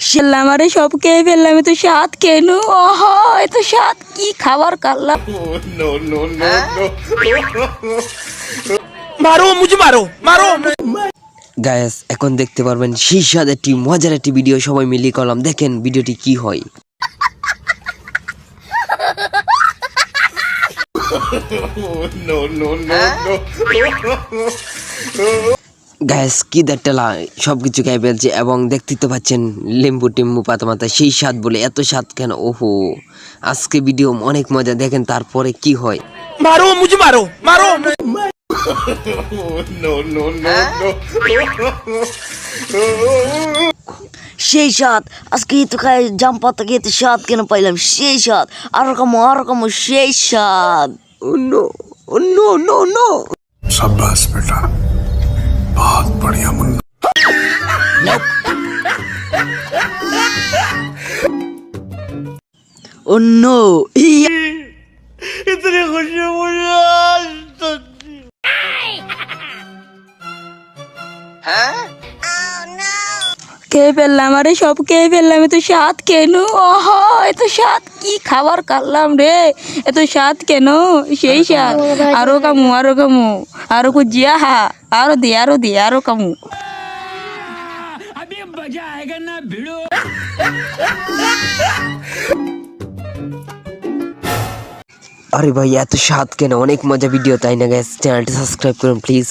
শিল্লা আমারে সব খেয়ে ফেললাম, এত স্বাদ কেন? ওহ, এত স্বাদ কি খাবার কাল্লাম। মারো মুঝে মারো মারো। গায়েস এখন দেখতে পারবেন সেই স্বাদ একটি মজার একটি ভিডিও সবাই মিলিয়ে করলাম, দেখেন ভিডিওটি কি হয়। গ্যাস কি দেখতেলা সবকিছু খেয়ে ফেলছে এবং দেখতে তো পাচ্ছেন লেম্বু টেম্বু পাতা মাথা সেই স্বাদ বলে এত স্বাদ কেন? ওহো, আজকে ভিডিও অনেক মজা, দেখেন তারপরে কি হয়। মারো মুঝে মারো মারো। সেই স্বাদ আজকে তো খাই জাম পাতা খেতে স্বাদ কেন পাইলাম, সেই স্বাদ আর রকম সেই স্বাদ। ও নো, ও নো নো নো। शाबाश बेटा, बहुत बढ़िया मुन्ना। ও নো, इतनी खुशी मुझे आज तक। খেয়ে ফেললাম, আরে সব খেয়ে ফেললাম, এত স্বাদ কেন? ওহ, এত স্বাদ কি খাবার কাল্লাম রে, এত স্বাদ কেন? সেই স্বাদ আরো কামু আরো কুজিয়া হা আরো দে আরো কামু। আরে ভাই এত স্বাদ কেন? অনেক মজা ভিডিও, তাই না গাইস? চ্যানেলটি সাবস্ক্রাইব করুন প্লিজ।